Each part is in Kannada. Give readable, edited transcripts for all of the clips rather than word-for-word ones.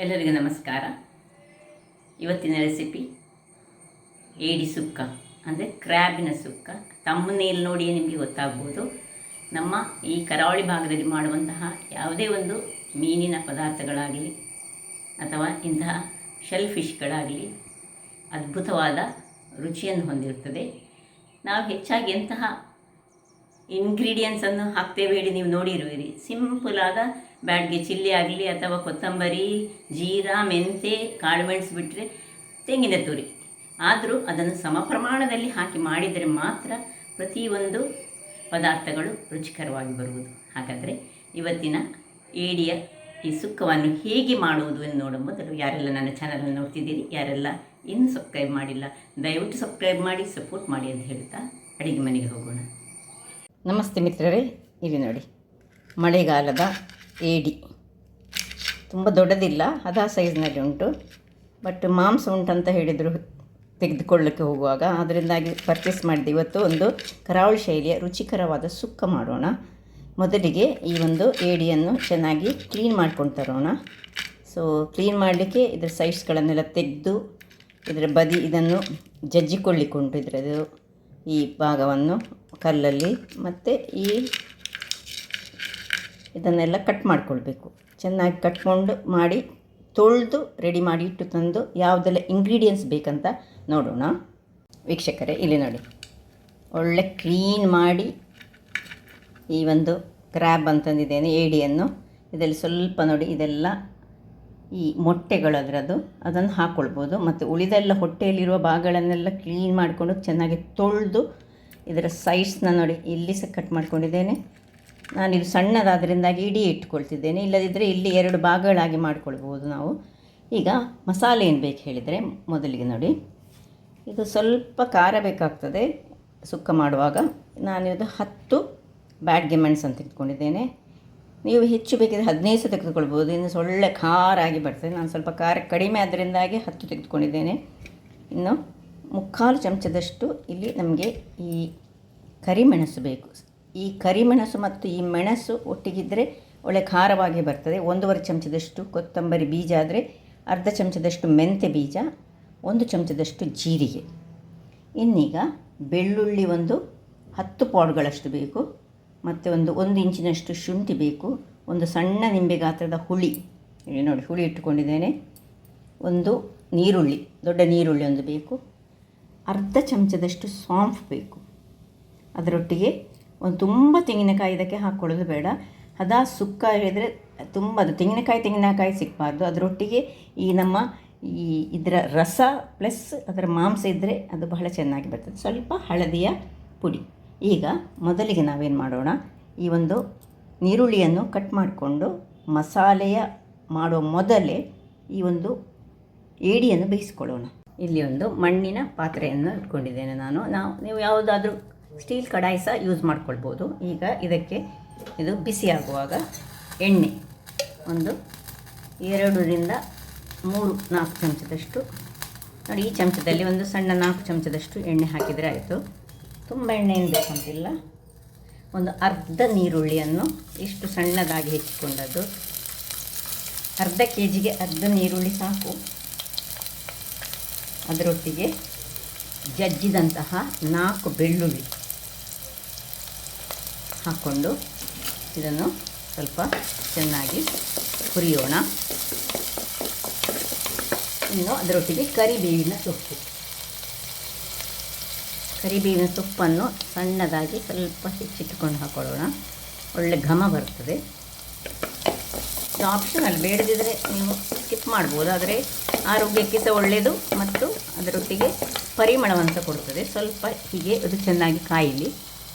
ಎಲ್ಲರಿಗೂ ನಮಸ್ಕಾರ. ಇವತ್ತಿನ ರೆಸಿಪಿ ಏಡಿ ಸುಕ್ಕ, ಅಂದರೆ ಕ್ರ್ಯಾಬಿನ ಸುಕ್ಕ. ತಮ್ಮನೇಲಿ ನೋಡಿ ನಿಮಗೆ ಗೊತ್ತಾಗ್ಬೋದು. ನಮ್ಮ ಈ ಕರಾವಳಿ ಭಾಗದಲ್ಲಿ ಮಾಡುವಂತಹ ಯಾವುದೇ ಒಂದು ಮೀನಿನ ಪದಾರ್ಥಗಳಾಗಲಿ ಅಥವಾ ಇಂತಹ ಶೆಲ್ ಫಿಶ್ಗಳಾಗಲಿ ಅದ್ಭುತವಾದ ರುಚಿಯನ್ನು ಹೊಂದಿರುತ್ತದೆ. ನಾವು ಹೆಚ್ಚಾಗಿ ಎಂತಹ ಇಂಗ್ರೀಡಿಯೆಂಟ್ಸನ್ನು ಹಾಕ್ತೇವೆ ಹೇಳಿ ನೀವು ನೋಡಿರುವಿರಿ. ಸಿಂಪಲಾದ ಬ್ಯಾಡ್ಗೆ ಚಿಲ್ಲಿ ಆಗಲಿ ಅಥವಾ ಕೊತ್ತಂಬರಿ, ಜೀರಾ, ಮೆಂತೆ, ಕಾಳುಮೆಣಸು ಬಿಟ್ಟರೆ ತೆಂಗಿನ ತುರಿ. ಆದರೂ ಅದನ್ನು ಸಮ ಪ್ರಮಾಣದಲ್ಲಿ ಹಾಕಿ ಮಾಡಿದರೆ ಮಾತ್ರ ಪ್ರತಿಯೊಂದು ಪದಾರ್ಥಗಳು ರುಚಿಕರವಾಗಿ ಬರುವುದು. ಹಾಗಾದರೆ ಇವತ್ತಿನ ಏಡಿಯ ಈ ಸುಕ್ಕವನ್ನು ಹೇಗೆ ಮಾಡುವುದು ಎಂದು ನೋಡುವ ಮೊದಲು ಯಾರೆಲ್ಲ ನನ್ನ ಚಾನಲನ್ನು ನೋಡ್ತಿದ್ದೀರಿ, ಯಾರೆಲ್ಲ ಇನ್ನೂ ಸಬ್ಸ್ಕ್ರೈಬ್ ಮಾಡಿಲ್ಲ, ದಯವಿಟ್ಟು ಸಬ್ಸ್ಕ್ರೈಬ್ ಮಾಡಿ, ಸಪೋರ್ಟ್ ಮಾಡಿ ಅಂತ ಹೇಳ್ತಾ ಅಡುಗೆ ಮನೆಗೆ ಹೋಗೋಣ. ನಮಸ್ತೆ ಮಿತ್ರರೇ. ಇಲ್ಲಿ ನೋಡಿ, ಮಳೆಗಾಲದ ಏಡಿ ತುಂಬ ದೊಡ್ಡದಿಲ್ಲ, ಅದ ಸೈಜ್ನಲ್ಲಿ ಉಂಟು. ಬಟ್ ಮಾಂಸ ಉಂಟಂತ ಹೇಳಿದರು ತೆಗೆದುಕೊಳ್ಳಕ್ಕೆ ಹೋಗುವಾಗ, ಅದರಿಂದಾಗಿ ಪರ್ಚೇಸ್ ಮಾಡಿದೆ. ಇವತ್ತು ಒಂದು ಕರಾವಳಿ ಶೈಲಿಯ ರುಚಿಕರವಾದ ಸುಕ್ಕ ಮಾಡೋಣ. ಮೊದಲಿಗೆ ಈ ಒಂದು ಏಡಿಯನ್ನು ಚೆನ್ನಾಗಿ ಕ್ಲೀನ್ ಮಾಡ್ಕೊಂಡು ತರೋಣ. ಸೊ ಕ್ಲೀನ್ ಮಾಡಲಿಕ್ಕೆ ಇದರ ಸೈಡ್ಸ್ಗಳನ್ನೆಲ್ಲ ತೆಗೆದು ಇದರ ಬದಿ ಇದನ್ನು ಜಜ್ಜಿಕೊಳ್ಳಿಕೊಂಡು ಇದರದು ಈ ಭಾಗವನ್ನು ಕಲ್ಲಲ್ಲಿ ಮತ್ತು ಇದನ್ನೆಲ್ಲ ಕಟ್ ಮಾಡಿಕೊಳ್ಬೇಕು. ಚೆನ್ನಾಗಿ ಕಟ್ಕೊಂಡು ಮಾಡಿ ತೊಳೆದು ರೆಡಿ ಮಾಡಿ ಇಟ್ಟು ತಂದು ಯಾವುದೆಲ್ಲ ಇಂಗ್ರೀಡಿಯೆಂಟ್ಸ್ ಬೇಕಂತ ನೋಡೋಣ. ವೀಕ್ಷಕರೇ, ಇಲ್ಲಿ ನೋಡಿ, ಒಳ್ಳೆ ಕ್ಲೀನ್ ಮಾಡಿ ಈ ಒಂದು ಕ್ರ್ಯಾಬ್ ಅಂತಂದಿದ್ದೇನೆ, ಏಡಿಯನ್ನು. ಇದರಲ್ಲಿ ಸ್ವಲ್ಪ ನೋಡಿ, ಇದೆಲ್ಲ ಈ ಮೊಟ್ಟೆಗಳು ಅದನ್ನು ಹಾಕ್ಕೊಳ್ಬೋದು. ಮತ್ತು ಉಳಿದೆಲ್ಲ ಹೊಟ್ಟೆಯಲ್ಲಿರುವ ಭಾಗಗಳನ್ನೆಲ್ಲ ಕ್ಲೀನ್ ಮಾಡಿಕೊಂಡು ಚೆನ್ನಾಗಿ ತೊಳೆದು ಇದರ ಸೈಡ್ಸ್ನ ನೋಡಿ ಇಲ್ಲಿ ಸಹ ಕಟ್ ಮಾಡ್ಕೊಂಡಿದ್ದೇನೆ. ನಾನಿದು ಸಣ್ಣದಾದ್ರಿಂದಾಗಿ ಇಡೀ ಇಟ್ಕೊಳ್ತಿದ್ದೇನೆ, ಇಲ್ಲದಿದ್ದರೆ ಇಲ್ಲಿ 2 ಭಾಗಗಳಾಗಿ ಮಾಡ್ಕೊಳ್ಬೋದು ನಾವು. ಈಗ ಮಸಾಲೆ ಏನು ಬೇಕು ಹೇಳಿದರೆ, ಮೊದಲಿಗೆ ನೋಡಿ, ಇದು ಸ್ವಲ್ಪ ಖಾರ ಬೇಕಾಗ್ತದೆ ಸುಕ್ಕ ಮಾಡುವಾಗ. ನಾನಿದು 10 ಬ್ಯಾಡ್ಗೆ ಮೆಣಸು ಅಂತ ತೆಗೆದುಕೊಂಡಿದ್ದೇನೆ. ನೀವು ಹೆಚ್ಚು ಬೇಕಿದ್ರೆ 15 ಸಹ ತೆಗೆದುಕೊಳ್ಬೋದು, ಇನ್ನು ಒಳ್ಳೆ ಖಾರ ಆಗಿ ಬರ್ತದೆ. ನಾನು ಸ್ವಲ್ಪ ಖಾರ ಕಡಿಮೆ ಅದರಿಂದಾಗಿ 10 ತೆಗೆದುಕೊಂಡಿದ್ದೇನೆ. ಇನ್ನು 3/4 ಚಮಚದಷ್ಟು ಇಲ್ಲಿ ನಮಗೆ ಈ ಕರಿಮೆಣಸು ಬೇಕು. ಈ ಕರಿಮೆಣಸು ಮತ್ತು ಈ ಮೆಣಸು ಒಟ್ಟಿಗಿದ್ದರೆ ಒಳ್ಳೆ ಖಾರವಾಗಿ ಬರ್ತದೆ. 1/2 ಚಮಚದಷ್ಟು ಕೊತ್ತಂಬರಿ ಬೀಜ ಆದರೆ, ಅರ್ಧ ಚಮಚದಷ್ಟು ಮೆಂತೆ ಬೀಜ, 1 ಚಮಚದಷ್ಟು ಜೀರಿಗೆ. ಇನ್ನೀಗ ಬೆಳ್ಳುಳ್ಳಿ ಒಂದು 10 ಪಾಡ್ಗಳಷ್ಟು ಬೇಕು, ಮತ್ತು 1 ಇಂಚಿನಷ್ಟು ಶುಂಠಿ ಬೇಕು, ಒಂದು ಸಣ್ಣ ನಿಂಬೆ ಗಾತ್ರದ ಹುಳಿ, ಇಲ್ಲಿ ನೋಡಿ ಹುಳಿ ಇಟ್ಟುಕೊಂಡಿದ್ದೇನೆ, ಒಂದು ನೀರುಳ್ಳಿ, ದೊಡ್ಡ ನೀರುಳ್ಳಿ ಒಂದು ಬೇಕು, ಅರ್ಧ ಚಮಚದಷ್ಟು ಸಾಂಫ್ ಬೇಕು. ಅದರೊಟ್ಟಿಗೆ ಒಂದು ತುಂಬ ತೆಂಗಿನಕಾಯಿ ಇದಕ್ಕೆ ಹಾಕ್ಕೊಳ್ಳೋದು ಬೇಡ. ಅದ ಸುಕ್ಕ ಹೇಳಿದರೆ ತುಂಬ ಅದು ತೆಂಗಿನಕಾಯಿ ಸಿಕ್ಕಬಾರ್ದು. ಅದರೊಟ್ಟಿಗೆ ಈ ನಮ್ಮ ಇದರ ರಸ ಪ್ಲಸ್ ಅದರ ಮಾಂಸ ಇದ್ದರೆ ಅದು ಬಹಳ ಚೆನ್ನಾಗಿ ಬರ್ತದೆ. ಸ್ವಲ್ಪ ಹಳದಿಯ ಪುಡಿ. ಈಗ ಮೊದಲಿಗೆ ನಾವೇನು ಮಾಡೋಣ, ಈ ಒಂದು ನೀರುಳ್ಳಿಯನ್ನು ಕಟ್ ಮಾಡಿಕೊಂಡು ಮಸಾಲೆಯ ಮಾಡೋ ಮೊದಲೇ ಈ ಒಂದು ಏಡಿಯನ್ನು ಬೇಯಿಸ್ಕೊಳ್ಳೋಣ. ಇಲ್ಲಿ ಒಂದು ಮಣ್ಣಿನ ಪಾತ್ರೆಯನ್ನು ಇಟ್ಕೊಂಡಿದ್ದೇನೆ ನೀವು ಯಾವುದಾದ್ರೂ ಸ್ಟೀಲ್ ಕಡಾಯಿ ಸಹ ಯೂಸ್ ಮಾಡ್ಕೊಳ್ಬೋದು. ಈಗ ಇದಕ್ಕೆ ಇದು ಬಿಸಿಯಾಗುವಾಗ ಎಣ್ಣೆ ಒಂದು 2ರಿಂದ 3-4 ಚಮಚದಷ್ಟು ನೋಡಿ, ಈ ಚಮಚದಲ್ಲಿ ಒಂದು ಸಣ್ಣ 4 ಚಮಚದಷ್ಟು ಎಣ್ಣೆ ಹಾಕಿದರೆ ಆಯಿತು. ತುಂಬ ಎಣ್ಣೆ ಏನು ಬೇಕಂತಿಲ್ಲ. ಒಂದು ಅರ್ಧ ನೀರುಳ್ಳಿಯನ್ನು ಇಷ್ಟು ಸಣ್ಣದಾಗಿ ಹೆಚ್ಚಿಕೊಂಡದ್ದು, ಅರ್ಧ ಕೆಜಿಗೆ ಅರ್ಧ ನೀರುಳ್ಳಿ ಸಾಕು. ಅದರೊಟ್ಟಿಗೆ ಜಜ್ಜಿದಂತಹ 4 ಬೆಳ್ಳುಳ್ಳಿ ಹಾಕ್ಕೊಂಡು ಇದನ್ನು ಸ್ವಲ್ಪ ಚೆನ್ನಾಗಿ ಹುರಿಯೋಣ. ಇನ್ನು ಅದರೊಟ್ಟಿಗೆ ಕರಿಬೇವಿನ ಸೊಪ್ಪನ್ನು ಸಣ್ಣದಾಗಿ ಸ್ವಲ್ಪ ಹೆಚ್ಚಿಟ್ಟುಕೊಂಡು ಹಾಕೊಳ್ಳೋಣ. ಒಳ್ಳೆ ಘಮ ಬರ್ತದೆ. ಇದು ಆಪ್ಷನಲ್, ಬೇಡದಿದ್ದರೆ ನೀವು ಸ್ಕಿಪ್ ಮಾಡ್ಬೋದು, ಆದರೆ ಆರೋಗ್ಯಕ್ಕೆ ಸಹ ಒಳ್ಳೆಯದು ಮತ್ತು ಅದರೊಟ್ಟಿಗೆ ಪರಿಮಳವನ್ನು ಸಹ ಕೊಡ್ತದೆ. ಸ್ವಲ್ಪ ಹೀಗೆ ಅದು ಚೆನ್ನಾಗಿ ಕಾಯಲಿ.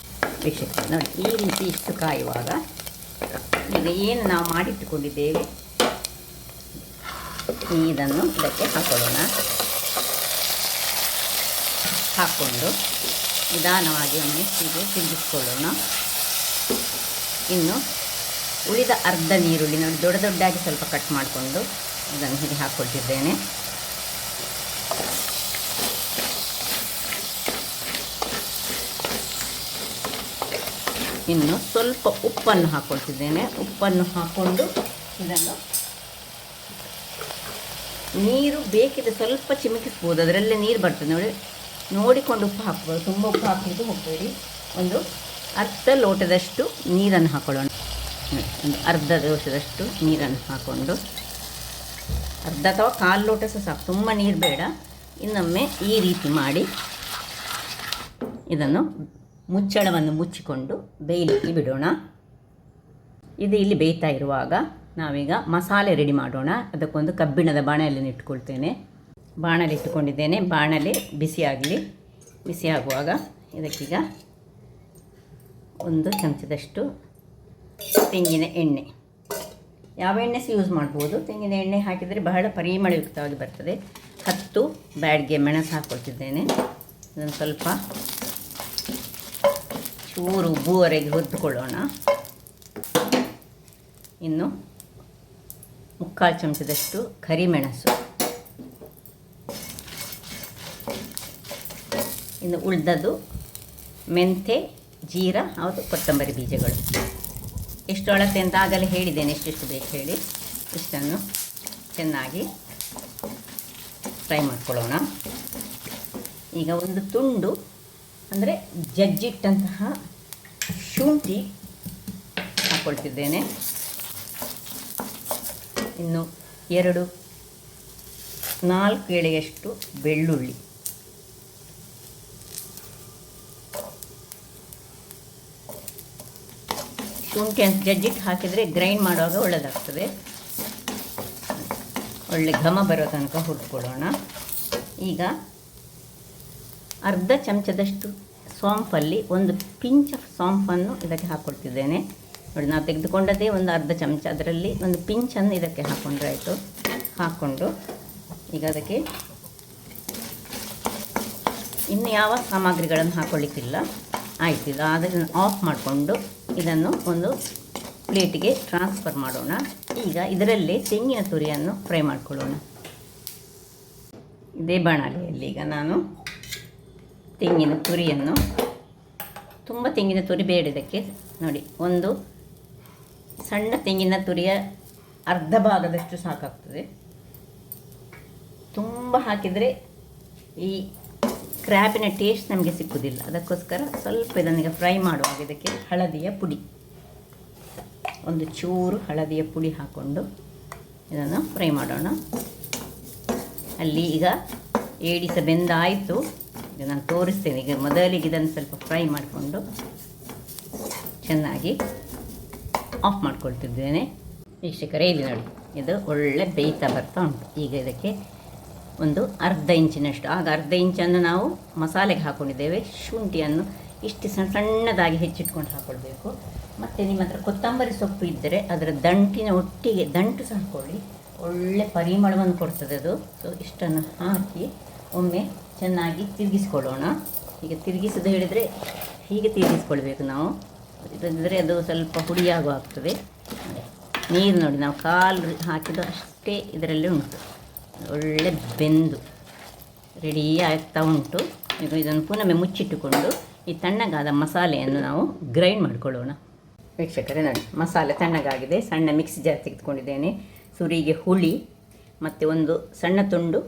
ವೀಕ್ಷಕರೇ ನೋಡಿ, ಈ ರೀತಿ ಇಷ್ಟು ಕಾಯುವಾಗ ಈಗ ಏನು ನಾವು ಮಾಡಿಟ್ಟುಕೊಂಡಿದ್ದೇವೆ ಇದನ್ನು ಇದಕ್ಕೆ ಹಾಕೊಳ್ಳೋಣ. ಹಾಕ್ಕೊಂಡು ನಿಧಾನವಾಗಿ ಒಮ್ಮೆ ಹೀಗೆ ತಿರುಗಿಸ್ಕೊಳ್ಳೋಣ. ಇನ್ನು ಉಳಿದ ಅರ್ಧ ನೀರುಳ್ಳಿ ನೋಡಿ, ದೊಡ್ಡದಾಗಿ ಸ್ವಲ್ಪ ಕಟ್ ಮಾಡಿಕೊಂಡು ಇದನ್ನು ಹೀಗೆ ಹಾಕ್ಕೊಳ್ತಿದ್ದೇನೆ. ಇನ್ನು ಸ್ವಲ್ಪ ಉಪ್ಪನ್ನು ಹಾಕ್ಕೊಳ್ತಿದ್ದೇನೆ. ಉಪ್ಪನ್ನು ಹಾಕ್ಕೊಂಡು ಇದನ್ನು ನೀರು ಬೇಕಿದ್ರೆ ಸ್ವಲ್ಪ ಚಿಮುಕಿಸ್ಬೋದು, ಅದರಲ್ಲೇ ನೀರು ಬರ್ತದೆ ನೋಡಿ. ನೋಡಿಕೊಂಡು ಉಪ್ಪು ಹಾಕ್ಬೋದು, ತುಂಬ ಉಪ್ಪು ಹಾಕಲಿಕ್ಕೆ ಹೋಗಬೇಡಿ. ಒಂದು ಅರ್ಧ ಲೋಟದಷ್ಟು ನೀರನ್ನು ಹಾಕೊಳ್ಳೋಣ. ಒಂದು ಅರ್ಧ ಲೋಟದಷ್ಟು ನೀರನ್ನು ಹಾಕ್ಕೊಂಡು, ಅರ್ಧ ಅಥವಾ ಕಾಲು ಲೋಟ ಸಹ ಸಾಕು, ತುಂಬ ನೀರು ಬೇಡ. ಇನ್ನೊಮ್ಮೆ ಈ ರೀತಿ ಮಾಡಿ ಇದನ್ನು ಮುಚ್ಚಳವನ್ನು ಮುಚ್ಚಿಕೊಂಡು ಬೇಯಲಿಕ್ಕೆ ಬಿಡೋಣ. ಇದು ಇಲ್ಲಿ ಬೇಯ್ತಾ ಇರುವಾಗ ನಾವೀಗ ಮಸಾಲೆ ರೆಡಿ ಮಾಡೋಣ. ಅದಕ್ಕೊಂದು ಕಬ್ಬಿಣದ ಬಾಣಲೆಯನ್ನು ಇಟ್ಕೊಳ್ತೇನೆ. ಬಾಣಲೆ ಇಟ್ಟುಕೊಂಡಿದ್ದೇನೆ. ಬಾಣಲೆ ಬಿಸಿಯಾಗಲಿ. ಬಿಸಿಯಾಗುವಾಗ ಇದಕ್ಕೀಗ 1 ಚಮಚದಷ್ಟು ತೆಂಗಿನ ಎಣ್ಣೆ, ಯಾವ ಎಣ್ಣೆ ಸಹ ಯೂಸ್ ಮಾಡ್ಬೋದು. ತೆಂಗಿನ ಎಣ್ಣೆ ಹಾಕಿದರೆ ಬಹಳ ಪರಿಮಳಯುಕ್ತವಾಗಿ ಬರ್ತದೆ. 10 ಬ್ಯಾಡ್ಗೆ ಮೆಣಸು ಹಾಕ್ಕೊಳ್ತಿದ್ದೇನೆ. ಇದನ್ನು ಸ್ವಲ್ಪ ಚೂರು ಉಬ್ಬುವರೆಗೆ ಹುರಿದುಕೊಳ್ಳೋಣ. ಇನ್ನು 3/4 ಚಮಚದಷ್ಟು ಕರಿಮೆಣಸು, ಇನ್ನು ಉಳಿದದ್ದು ಮೆಂತೆ, ಜೀರಾ ಹಾಗೂ ಕೊತ್ತಂಬರಿ ಬೀಜಗಳು. ಎಷ್ಟು ಅಳತೆ ಅಂತ ಆಗಲೇ ಹೇಳಿದ್ದೇನೆ, ಎಷ್ಟೆಷ್ಟು ಬೇಕು ಹೇಳಿ. ಇಷ್ಟನ್ನು ಚೆನ್ನಾಗಿ ಫ್ರೈ ಮಾಡ್ಕೊಳ್ಳೋಣ. ಈಗ ಒಂದು ತುಂಡು ಅಂದರೆ ಜಜ್ಜಿಟ್ಟಂತಹ ಶುಂಠಿ ಹಾಕ್ಕೊಳ್ತಿದ್ದೇನೆ. ಇನ್ನು 4 ಎಳೆಯಷ್ಟು ಬೆಳ್ಳುಳ್ಳಿ, ಶುಂಠಿ ಅಂತ ಜಜ್ಜಿಟ್ಟು ಹಾಕಿದರೆ ಗ್ರೈಂಡ್ ಮಾಡುವಾಗ ಒಳ್ಳೆಯದಾಗ್ತದೆ. ಒಳ್ಳೆ ಘಮ ಬರೋ ತನಕ ಹುರ್ಕೊಳ್ಳೋಣ. ಈಗ ಅರ್ಧ ಚಮಚದಷ್ಟು ಸೋಂಪಲ್ಲಿ ಒಂದು ಪಿಂಚ್ ಆಫ್ ಸೋಂಪನ್ನು ಇದಕ್ಕೆ ಹಾಕ್ಕೊಳ್ತಿದ್ದೇನೆ. ನೋಡಿ, ನಾವು ತೆಗೆದುಕೊಂಡದೇ ಒಂದು ಅರ್ಧ ಚಮಚ, ಅದರಲ್ಲಿ ಒಂದು ಪಿಂಚನ್ನು ಇದಕ್ಕೆ ಹಾಕ್ಕೊಂಡ್ರೆ ಆಯಿತು. ಹಾಕ್ಕೊಂಡು ಈಗ ಅದಕ್ಕೆ ಇನ್ನು ಯಾವ ಸಾಮಗ್ರಿಗಳನ್ನು ಹಾಕ್ಕೊಳ್ಳಿಕ್ಕಿಲ್ಲ. ಆಯಿತು, ಈಗ ಅದನ್ನು ಆಫ್ ಮಾಡಿಕೊಂಡು ಇದನ್ನು ಒಂದು ಪ್ಲೇಟಿಗೆ ಟ್ರಾನ್ಸ್ಫರ್ ಮಾಡೋಣ. ಈಗ ಇದರಲ್ಲಿ ತೆಂಗಿನ ತುರಿಯನ್ನು ಫ್ರೈ ಮಾಡ್ಕೊಳ್ಳೋಣ. ಇದೇ ಬಾಣಲೆಯಲ್ಲಿ ಈಗ ನಾನು ತೆಂಗಿನ ತುರಿಯನ್ನು, ತುಂಬ ತೆಂಗಿನ ತುರಿ ಬೇಡ ಇದಕ್ಕೆ. ನೋಡಿ, ಒಂದು ಸಣ್ಣ ತೆಂಗಿನ ತುರಿಯ ಅರ್ಧ ಭಾಗದಷ್ಟು ಸಾಕಾಗ್ತದೆ. ತುಂಬ ಹಾಕಿದರೆ ಈ ಕ್ರ್ಯಾಬಿನ ಟೇಸ್ಟ್ ನಮಗೆ ಸಿಕ್ಕುವುದಿಲ್ಲ. ಅದಕ್ಕೋಸ್ಕರ ಸ್ವಲ್ಪ ಇದನ್ನೀಗ ಫ್ರೈ ಮಾಡುವಾಗ ಇದಕ್ಕೆ ಹಳದಿಯ ಪುಡಿ, ಒಂದು ಚೂರು ಹಳದಿಯ ಪುಡಿ ಹಾಕ್ಕೊಂಡು ಇದನ್ನು ಫ್ರೈ ಮಾಡೋಣ. ಅಲ್ಲಿ ಈಗ ಏಡಿ ಸಹ ಬೆಂದಾಯಿತು. ಈಗ ನಾನು ತೋರಿಸ್ತೇನೆ. ಈಗ ಮೊದಲಿಗೆ ಇದನ್ನು ಸ್ವಲ್ಪ ಫ್ರೈ ಮಾಡಿಕೊಂಡು ಚೆನ್ನಾಗಿ ಆಫ್ ಮಾಡ್ಕೊಳ್ತಿದ್ದೇನೆ. ವೀಕ್ಷಕರೇ, ಇಲ್ಲಿ ನೋಡಿ, ಇದು ಒಳ್ಳೆ ಬೇಯ್ತಾ ಬರ್ತಾ ಉಂಟು. ಈಗ ಇದಕ್ಕೆ ಒಂದು ಅರ್ಧ ಇಂಚಿನಷ್ಟು, ಆಗ ಅರ್ಧ ಇಂಚನ್ನು ನಾವು ಮಸಾಲೆಗೆ ಹಾಕ್ಕೊಂಡಿದ್ದೇವೆ. ಶುಂಠಿಯನ್ನು ಇಷ್ಟು ಸಣ್ಣದಾಗಿ ಹೆಚ್ಚಿಟ್ಕೊಂಡು ಹಾಕ್ಕೊಳ್ಬೇಕು. ಮತ್ತು ನಿಮ್ಮ ಹತ್ರ ಕೊತ್ತಂಬರಿ ಸೊಪ್ಪು ಇದ್ದರೆ ಅದರ ದಂಟಿನ ಒಟ್ಟಿಗೆ ದಂಟು ಸಹ ಹಾಕ್ಕೊಳ್ಳಿ, ಒಳ್ಳೆ ಪರಿಮಳವನ್ನು ಕೊಡ್ತದೆ ಅದು. ಸೊ ಇಷ್ಟನ್ನು ಹಾಕಿ ಒಮ್ಮೆ ಚೆನ್ನಾಗಿ ತಿರುಗಿಸ್ಕೊಳ್ಳೋಣ. ಈಗ ತಿರುಗಿಸೋದು ಹೇಳಿದರೆ ಹೀಗೆ ತಿರುಗಿಸ್ಕೊಳ್ಬೇಕು ನಾವು, ಇಲ್ಲದಿದ್ದರೆ ಅದು ಸ್ವಲ್ಪ ಹುಡಿಯಾಗೂ ಆಗ್ತದೆ. ನೀರು ನೋಡಿ, ನಾವು ಕಾಲು ಹಾಕಿದ್ದು ಅಷ್ಟೇ ಇದರಲ್ಲಿ ಉಂಟು. ಒಳ್ಳೆ ಬೆಂದು ರೆಡಿ ಆಗ್ತಾ ಉಂಟು. ಈಗ ಇದನ್ನು ಪುನಃ ಮುಚ್ಚಿಟ್ಟುಕೊಂಡು ಈ ತಣ್ಣಗಾದ ಮಸಾಲೆಯನ್ನು ನಾವು ಗ್ರೈಂಡ್ ಮಾಡಿಕೊಳ್ಳೋಣ. ವೀಕ್ಷಕರೇ ನೋಡಿ, ಮಸಾಲೆ ತಣ್ಣಗಾಗಿದೆ. ಸಣ್ಣ ಮಿಕ್ಸಿ ಜಾರ್ ತೆಗೆದುಕೊಂಡಿದ್ದೇನೆ. ಸುರಿಗೆ ಹುಳಿ ಮತ್ತು ಒಂದು ಸಣ್ಣ ತುಂಡು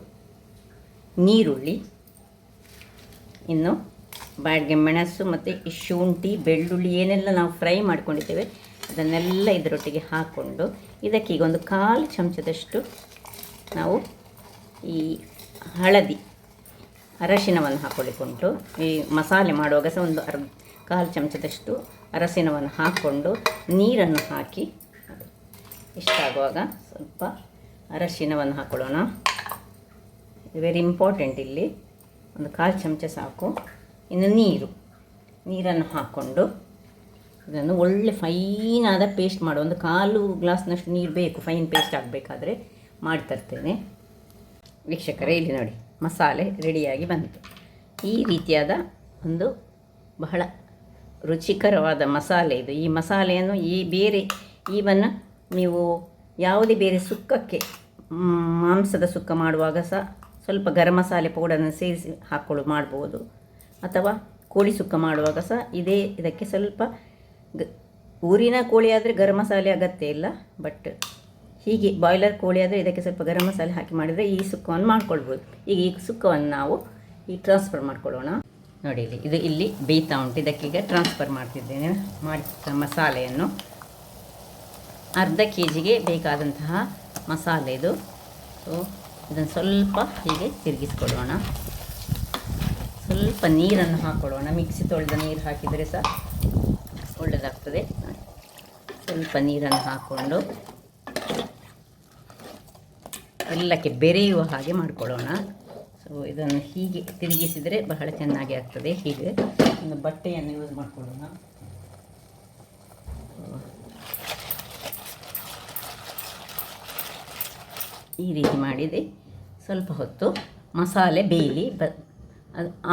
ನೀರುಳ್ಳಿ, ಇನ್ನು ಬಾಡಿಗೆ ಮೆಣಸು ಮತ್ತು ಈ ಶುಂಠಿ, ಬೆಳ್ಳುಳ್ಳಿ ಏನೆಲ್ಲ ನಾವು ಫ್ರೈ ಮಾಡ್ಕೊಂಡಿದ್ದೇವೆ ಅದನ್ನೆಲ್ಲ ಇದರೊಟ್ಟಿಗೆ ಹಾಕ್ಕೊಂಡು ಇದಕ್ಕೀಗ ಒಂದು 1/4 ಚಮಚದಷ್ಟು ನಾವು ಈ ಹಳದಿ ಅರಶಿನವನ್ನು ಹಾಕ್ಕೊಳ್ಳಿಕ್ಕುಂಟು. ಈ ಮಸಾಲೆ ಮಾಡುವಾಗ ಸಹ ಒಂದು 1/4 ಚಮಚದಷ್ಟು ಅರಶಿನವನ್ನು ಹಾಕ್ಕೊಂಡು ನೀರನ್ನು ಹಾಕಿ ಇಷ್ಟಾಗುವಾಗ ಸ್ವಲ್ಪ ಅರಶಿನವನ್ನು ಹಾಕ್ಕೊಳ್ಳೋಣ. ವೆರಿ ಇಂಪಾರ್ಟೆಂಟ್, ಇಲ್ಲಿ ಒಂದು 1/4 ಚಮಚ ಸಾಕು. ಇನ್ನು ನೀರನ್ನು ಹಾಕ್ಕೊಂಡು ಇದನ್ನು ಒಳ್ಳೆ ಫೈನಾದ ಪೇಸ್ಟ್ ಮಾಡುವ. ಒಂದು 1/4 ಗ್ಲಾಸ್ನಷ್ಟು ನೀರು ಬೇಕು, ಫೈನ್ ಪೇಸ್ಟ್ ಆಗಬೇಕಾದ್ರೆ ಮಾಡಿ ತರ್ತೇನೆ. ವೀಕ್ಷಕರೇ, ಇಲ್ಲಿ ನೋಡಿ, ಮಸಾಲೆ ರೆಡಿಯಾಗಿ ಬಂತು. ಈ ರೀತಿಯಾದ ಒಂದು ಬಹಳ ರುಚಿಕರವಾದ ಮಸಾಲೆ ಇದು. ಈ ಮಸಾಲೆಯನ್ನು ಬೇರೆ ಈವನ್ ನೀವು ಯಾವುದೇ ಬೇರೆ ಸುಕ್ಕಕ್ಕೆ, ಮಾಂಸದ ಸುಕ್ಕ ಮಾಡುವಾಗ ಸಹ ಸ್ವಲ್ಪ ಗರಂ ಮಸಾಲೆ ಪೌಡರನ್ನು ಸೇರಿಸಿ ಮಾಡ್ಬೋದು. ಅಥವಾ ಕೋಳಿ ಸುಕ್ಕ ಮಾಡುವಾಗ ಸಹ ಇದಕ್ಕೆ ಸ್ವಲ್ಪ ಊರಿನ ಕೋಳಿ ಆದರೆ ಗರಂ ಮಸಾಲೆ ಅಗತ್ಯ ಇಲ್ಲ. ಬಟ್ ಹೀಗೆ ಬಾಯ್ಲರ್ ಕೋಳಿ ಆದರೆ ಇದಕ್ಕೆ ಸ್ವಲ್ಪ ಗರಂ ಮಸಾಲೆ ಹಾಕಿ ಮಾಡಿದರೆ ಈ ಸುಕ್ಕವನ್ನು ಮಾಡ್ಕೊಳ್ಬೋದು. ಈಗ ಈ ಸುಕ್ಕವನ್ನು ನಾವು ಈಗ ಟ್ರಾನ್ಸ್ಫರ್ ಮಾಡ್ಕೊಳ್ಳೋಣ. ನೋಡಿ ಇದು ಇಲ್ಲಿ ಬೇಯ್ತಾ ಉಂಟು. ಇದಕ್ಕೀಗ ಟ್ರಾನ್ಸ್ಫರ್ ಮಾಡ್ತಿದ್ದೇನೆ. ಮಾಡಿದ ಮಸಾಲೆಯನ್ನು ಅರ್ಧ ಕೆ.ಜಿಗೆ ಬೇಕಾದಂತಹ ಮಸಾಲೆ ಇದು. ಸೊ ಇದನ್ನು ಸ್ವಲ್ಪ ಹೀಗೆ ತಿರುಗಿಸ್ಕೊಳ್ಳೋಣ. ಸ್ವಲ್ಪ ನೀರನ್ನು ಹಾಕ್ಕೊಳ್ಳೋಣ. ಮಿಕ್ಸಿ ತೊಳೆದ ನೀರು ಹಾಕಿದರೆ ಸಹ ಒಳ್ಳೆಯದಾಗ್ತದೆ. ಸ್ವಲ್ಪ ನೀರನ್ನು ಹಾಕ್ಕೊಂಡು ಎಲ್ಲಕ್ಕೆ ಬೆರೆಯುವ ಹಾಗೆ ಮಾಡಿಕೊಳ್ಳೋಣ. ಸೊ ಇದನ್ನು ಹೀಗೆ ತಿರುಗಿಸಿದರೆ ಬಹಳ ಚೆನ್ನಾಗಿ ಆಗ್ತದೆ. ಹೀಗೆ ಒಂದು ಬಟ್ಟೆಯನ್ನು ಯೂಸ್ ಮಾಡಿಕೊಳ್ಳೋಣ. ಈ ರೀತಿ ಮಾಡಿದೆ. ಸ್ವಲ್ಪ ಹೊತ್ತು ಮಸಾಲೆ ಬೇಯಲಿ.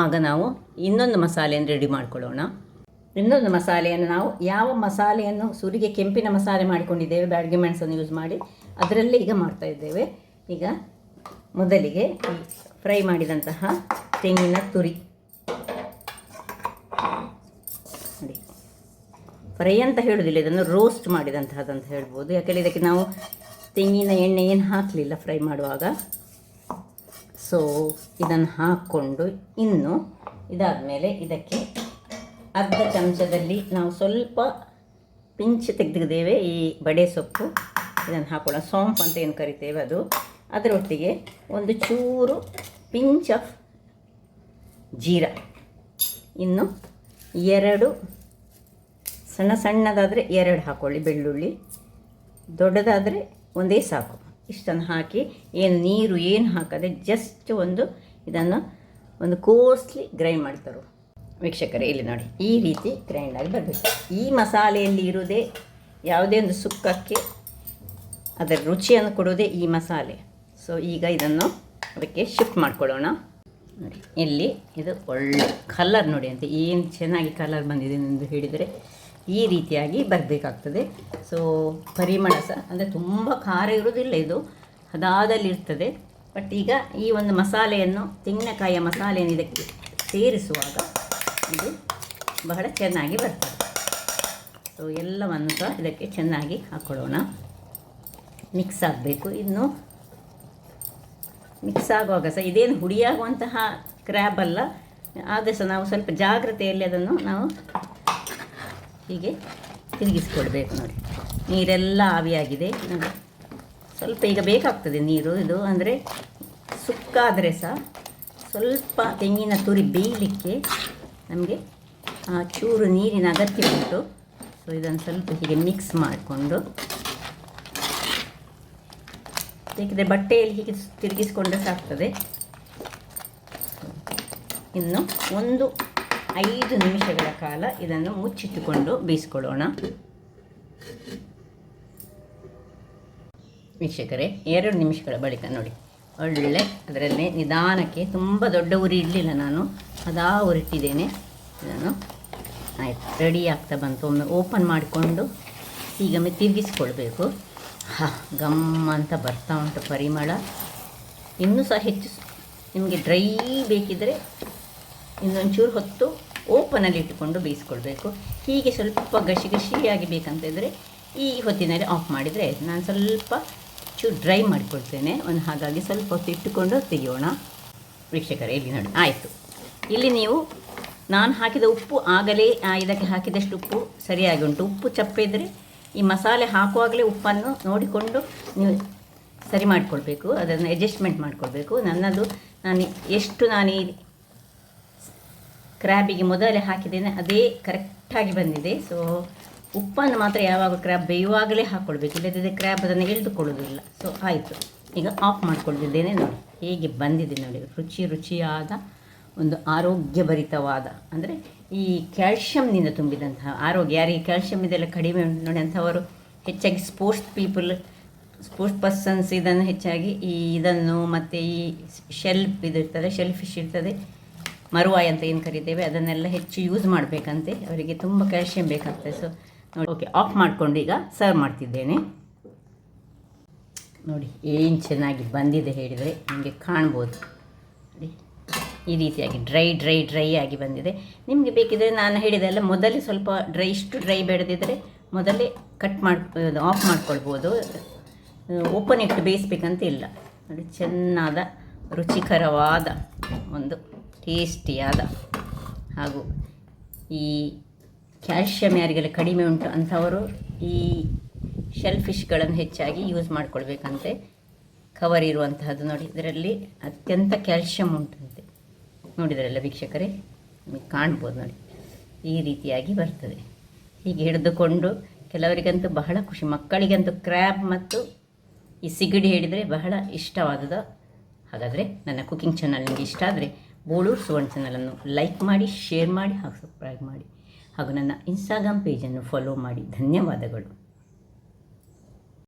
ಆಗ ನಾವು ಇನ್ನೊಂದು ಮಸಾಲೆಯನ್ನು ರೆಡಿ ಮಾಡಿಕೊಳ್ಳೋಣ. ಇನ್ನೊಂದು ಮಸಾಲೆಯನ್ನು ನಾವು ಯಾವ ಮಸಾಲೆಯನ್ನು ಸುರಿಗೆ ಕೆಂಪಿನ ಮಸಾಲೆ ಮಾಡಿಕೊಂಡಿದ್ದೇವೆ ಬ್ಯಾಡಗಿ ಮೆಣಸನ್ನು ಯೂಸ್ ಮಾಡಿ ಅದರಲ್ಲೇ ಈಗ ಮಾಡ್ತಾಯಿದ್ದೇವೆ. ಈಗ ಮೊದಲಿಗೆ ಫ್ರೈ ಮಾಡಿದಂತಹ ತೆಂಗಿನ ತುರಿ ನೋಡಿ. ಫ್ರೈ ಅಂತ ಹೇಳೋದಿಲ್ಲ, ಇದನ್ನು ರೋಸ್ಟ್ ಮಾಡಿದಂತಹದ್ದಂತ ಹೇಳ್ಬೋದು. ಯಾಕೆಂದರೆ ಇದಕ್ಕೆ ನಾವು ತೆಂಗಿನ ಎಣ್ಣೆ ಏನು ಹಾಕಲಿಲ್ಲ ಫ್ರೈ ಮಾಡುವಾಗ. ಸೊ ಇದನ್ನು ಹಾಕ್ಕೊಂಡು ಇನ್ನು ಇದಾದಮೇಲೆ ಇದಕ್ಕೆ ಅರ್ಧ ಚಮಚದಲ್ಲಿ ನಾವು ಸ್ವಲ್ಪ ಪಿಂಚ್ ತೆಗೆದಿದ್ದೇವೆ ಈ ಬಡೆ ಸೊಪ್ಪು. ಇದನ್ನು ಹಾಕೊಳ್ಳೋಣ. ಸೋಂಪು ಅಂತ ಏನು ಕರಿತೇವೆ ಅದು. ಅದರೊಟ್ಟಿಗೆ ಒಂದು ಚೂರು ಪಿಂಚ್ ಆಫ್ ಜೀರಾ, ಇನ್ನು 2 ಸಣ್ಣದಾದರೆ 2 ಹಾಕ್ಕೊಳ್ಳಿ ಬೆಳ್ಳುಳ್ಳಿ, ದೊಡ್ಡದಾದರೆ ಒಂದೇ ಸಾಕು. ಇಷ್ಟನ್ನು ಹಾಕಿ ನೀರು ಏನು ಹಾಕದೆ ಜಸ್ಟ್ ಇದನ್ನು ಒಂದು ಕೋರ್ಸ್ಲಿ ಗ್ರೈಂಡ್ ಮಾಡ್ತಾರೆ ವೀಕ್ಷಕರೇ. ಇಲ್ಲಿ ನೋಡಿ ಈ ರೀತಿ ಗ್ರೈಂಡಾಗಿ ಬರಬೇಕು. ಈ ಮಸಾಲೆಯಲ್ಲಿ ಇರುವುದೇ ಯಾವುದೇ ಒಂದು ಸುಕ್ಕಕ್ಕೆ ಅದರ ರುಚಿಯನ್ನು ಕೊಡೋದೇ ಈ ಮಸಾಲೆ. ಸೊ ಈಗ ಇದನ್ನು ಅದಕ್ಕೆ ಶಿಫ್ಟ್ ಮಾಡ್ಕೊಳ್ಳೋಣ. ನೋಡಿ ಇಲ್ಲಿ ಇದು ಒಳ್ಳೆ ಕಲರ್ ನೋಡಿ ಅಂತ ಏನು ಚೆನ್ನಾಗಿ ಕಲರ್ ಬಂದಿದೆ ಎಂದು ಹೇಳಿದರೆ ಈ ರೀತಿಯಾಗಿ ಬರಬೇಕಾಗ್ತದೆ. ಸೊ ಪರಿಮಳ ಸಹ ಅಂದರೆ ತುಂಬ ಖಾರ ಇರೋದಿಲ್ಲ, ಇದು ಹದಾದಲ್ಲಿರ್ತದೆ. ಬಟ್ ಈಗ ಈ ಒಂದು ಮಸಾಲೆಯನ್ನು ತೆಂಗಿನಕಾಯಿಯ ಮಸಾಲೆಯನ್ನು ಇದಕ್ಕೆ ಸೇರಿಸುವಾಗ ಇದು ಬಹಳ ಚೆನ್ನಾಗಿ ಬರ್ತದೆ. ಸೊ ಎಲ್ಲವನ್ನು ಸಹ ಇದಕ್ಕೆ ಚೆನ್ನಾಗಿ ಹಾಕ್ಕೊಳ್ಳೋಣ. ಮಿಕ್ಸ್ ಆಗಬೇಕು. ಇನ್ನು ಮಿಕ್ಸ್ ಆಗುವಾಗ ಸಹ ಇದೇನು ಹುಡಿಯಾಗುವಂತಹ ಕ್ರ್ಯಾಬ್ ಅಲ್ಲ, ಆದರೆ ಸಹ ನಾವು ಸ್ವಲ್ಪ ಜಾಗ್ರತೆಯಲ್ಲಿ ಅದನ್ನು ನಾವು ಹೀಗೆ ತಿರುಗಿಸ್ಕೊಳ್ಬೇಕು. ನೋಡಿ ನೀರೆಲ್ಲ ಆವಿಯಾಗಿದೆ ನೋಡಿ. ಸ್ವಲ್ಪ ಈಗ ಬೇಕಾಗ್ತದೆ ನೀರು. ಇದು ಅಂದರೆ ಸುಕ್ಕಾದರೆ ಸಹ ಸ್ವಲ್ಪ ತೆಂಗಿನ ತುರಿ ಬೇಯಲಿಕ್ಕೆ ನಮಗೆ ಚೂರು ನೀರಿನ ಅಗತ್ಯ ಉಂಟು. ಸೊ ಇದನ್ನು ಸ್ವಲ್ಪ ಹೀಗೆ ಮಿಕ್ಸ್ ಮಾಡಿಕೊಂಡು ಬೇಕಿದ್ರೆ ಬಟ್ಟೆಯಲ್ಲಿ ಹೀಗೆ ತಿರುಗಿಸ್ಕೊಂಡ್ರೆ ಸಾಕ್ತದೆ. ಇನ್ನು 5 ನಿಮಿಷಗಳ ಕಾಲ ಇದನ್ನು ಮುಚ್ಚಿಟ್ಟುಕೊಂಡು ಬೇಯಿಸ್ಕೊಳ್ಳೋಣ. ವೀಕ್ಷಕರೇ 2 ನಿಮಿಷಗಳ ಬಳಿಕ ನೋಡಿ ಒಳ್ಳೆ ಅದರಲ್ಲಿ ನಿಧಾನಕ್ಕೆ, ತುಂಬ ದೊಡ್ಡ ಉರಿ ಇಡಲಿಲ್ಲ ನಾನು, ಅದಾ ಉರಿಟ್ಟಿದ್ದೇನೆ. ಇದನ್ನು ಆಯಿತು, ರೆಡಿ ಆಗ್ತಾ ಬಂತು. ಒಮ್ಮೆ ಓಪನ್ ಮಾಡಿಕೊಂಡು ಹೀಗೊಮ್ಮೆ ತಿರುಗಿಸ್ಕೊಳ್ಬೇಕು. ಗಮ್ ಅಂತ ಬರ್ತಾ ಉಂಟು ಪರಿಮಳ. ಇನ್ನೂ ಸಹ ಹೆಚ್ಚು ನಿಮಗೆ ಡ್ರೈ ಬೇಕಿದ್ದರೆ ಇನ್ನೊಂಚೂರು ಹೊತ್ತು ಓಪನಲ್ಲಿ ಇಟ್ಟುಕೊಂಡು ಬೇಯಿಸ್ಕೊಳ್ಬೇಕು. ಹೀಗೆ ಸ್ವಲ್ಪ ಗಸಿಯಾಗಿ ಬೇಕಂತಿದ್ದರೆ ಈ ಹೊತ್ತಿನಲ್ಲಿ ಆಫ್ ಮಾಡಿದರೆ ನಾನು ಸ್ವಲ್ಪ ಚೂರು ಡ್ರೈ ಮಾಡಿಕೊಳ್ತೇನೆ. ಹಾಗಾಗಿ ಸ್ವಲ್ಪ ಹೊತ್ತು ಇಟ್ಟುಕೊಂಡು ತೆಗೆಯೋಣ. ವೀಕ್ಷಕರೇ ಇಲ್ಲಿ ನೋಡಿ ಆಯಿತು. ಇಲ್ಲಿ ನೀವು ನಾನು ಹಾಕಿದ ಉಪ್ಪು ಆಗಲೇ ಇದಕ್ಕೆ ಹಾಕಿದಷ್ಟು ಉಪ್ಪು ಸರಿಯಾಗಿ ಉಂಟು. ಉಪ್ಪು ಚಪ್ಪೆ ಇದ್ದರೆ ಈ ಮಸಾಲೆ ಹಾಕುವಾಗಲೇ ಉಪ್ಪನ್ನು ನೋಡಿಕೊಂಡು ನೀವು ಸರಿ ಮಾಡಿಕೊಳ್ಬೇಕು, ಅದನ್ನು ಅಡ್ಜಸ್ಟ್ಮೆಂಟ್ ಮಾಡಿಕೊಳ್ಬೇಕು. ನಾನು ಈ ಕ್ರ್ಯಾಬಿಗೆ ಮೊದಲೇ ಹಾಕಿದ್ದೇನೆ ಅದೇ ಕರೆಕ್ಟಾಗಿ ಬಂದಿದೆ. ಸೊ ಉಪ್ಪನ್ನು ಮಾತ್ರ ಯಾವಾಗ ಕ್ರ್ಯಾಬ್ ಬೇಯುವಾಗಲೇ ಹಾಕ್ಕೊಳ್ಬೇಕು, ಇಲ್ಲದಿದ್ದರೆ ಕ್ರ್ಯಾಬ್ ಅದನ್ನು ಎಳೆದುಕೊಳ್ಳೋದಿಲ್ಲ. ಸೊ ಆಯಿತು, ಈಗ ಆಫ್ ಮಾಡಿಕೊಳ್ತಿದ್ದೇನೆ. ನೋಡಿ ಹೇಗೆ ಬಂದಿದೆ ನೋಡಿ, ರುಚಿಯಾದ ಒಂದು ಆರೋಗ್ಯಭರಿತವಾದ, ಅಂದರೆ ಈ ಕ್ಯಾಲ್ಶಿಯಂನಿಂದ ತುಂಬಿದಂತಹ ಆರೋಗ್ಯ. ಯಾರಿಗೆ ಕ್ಯಾಲ್ಶಿಯಂ ಇದೆಲ್ಲ ಕಡಿಮೆ ಉಂಟು ನೋಡಿ ಅಂಥವರು ಹೆಚ್ಚಾಗಿ ಸ್ಪೋರ್ಟ್ಸ್ ಪರ್ಸನ್ಸ್ ಇದನ್ನು ಹೆಚ್ಚಾಗಿ ಇದನ್ನು ಮತ್ತು ಈ ಶೆಲ್ ಫಿಶ್ ಇರ್ತದೆ, ಮರುವಾಯಿ ಅಂತ ಏನು ಕರಿತೇವೆ, ಅದನ್ನೆಲ್ಲ ಹೆಚ್ಚು ಯೂಸ್ ಮಾಡಬೇಕಂತೆ. ಅವರಿಗೆ ತುಂಬ ಕ್ಯಾಲ್ಶಿಯಂ ಬೇಕಾಗ್ತದೆ. ಸೊ ನೋಡಿ ಓಕೆ, ಆಫ್ ಮಾಡಿಕೊಂಡು ಈಗ ಸರ್ವ್ ಮಾಡ್ತಿದ್ದೇನೆ. ನೋಡಿ ಏನು ಚೆನ್ನಾಗಿ ಬಂದಿದೆ ಹೇಳಿದರೆ ನಿಮಗೆ ಕಾಣ್ಬೋದು. ನೋಡಿ ಈ ರೀತಿಯಾಗಿ ಡ್ರೈ ಆಗಿ ಬಂದಿದೆ. ನಿಮಗೆ ಬೇಕಿದ್ದರೆ ನಾನು ಹೇಳಿದೆಲ್ಲ ಮೊದಲೇ ಸ್ವಲ್ಪ ಇಷ್ಟು ಡ್ರೈ ಬೇಡದಿದ್ದರೆ ಮೊದಲೇ ಆಫ್ ಮಾಡ್ಕೊಳ್ಬೋದು. ಓಪನ್ ಇಟ್ಟು ಬೇಯಿಸ್ಬೇಕಂತ ಇಲ್ಲ ನೋಡಿ. ಚೆನ್ನಾದ ರುಚಿಕರವಾದ ಒಂದು ಟೇಸ್ಟಿಯಾದ ಹಾಗೂ ಈ ಕ್ಯಾಲ್ಶಿಯಂ ಯಾರಿಗೆಲ್ಲ ಕಡಿಮೆ ಉಂಟು ಅಂಥವರು ಈ ಶೆಲ್ ಫಿಶ್ಗಳನ್ನು ಹೆಚ್ಚಾಗಿ ಯೂಸ್ ಮಾಡ್ಕೊಳ್ಬೇಕಂತೆ. ಕವರ್ ಇರುವಂತಹದ್ದು ನೋಡಿ, ಇದರಲ್ಲಿ ಅತ್ಯಂತ ಕ್ಯಾಲ್ಶಿಯಂ ಉಂಟಂತೆ. ನೋಡಿದ್ರಲ್ಲ ವೀಕ್ಷಕರೇ, ನಿಮಗೆ ಕಾಣ್ಬೋದು ನೋಡಿ, ಈ ರೀತಿಯಾಗಿ ಬರ್ತದೆ. ಹೀಗೆ ಹಿಡಿದುಕೊಂಡು ಕೆಲವರಿಗಂತೂ ಬಹಳ ಖುಷಿ, ಮಕ್ಕಳಿಗಂತೂ ಕ್ರ್ಯಾಬ್ ಮತ್ತು ಈ ಸಿಗಡಿ ಹೇಳಿದರೆ ಬಹಳ ಇಷ್ಟವಾದದ್ದು. ಹಾಗಾದರೆ ನನ್ನ ಕುಕಿಂಗ್ ಚಾನಲ್ ನಿಮಗೆ ಇಷ್ಟ ಆದರೆ ಬೋಳೂರು ಸುವರ್ಣ ಚಾನಲನ್ನು ಲೈಕ್ ಮಾಡಿ, ಶೇರ್ ಮಾಡಿ ಹಾಗೂ ಸಬ್ಸ್ಕ್ರೈಬ್ ಮಾಡಿ ಹಾಗೂ ನನ್ನ ಇನ್ಸ್ಟಾಗ್ರಾಮ್ ಪೇಜನ್ನು ಫಾಲೋ ಮಾಡಿ. ಧನ್ಯವಾದಗಳು.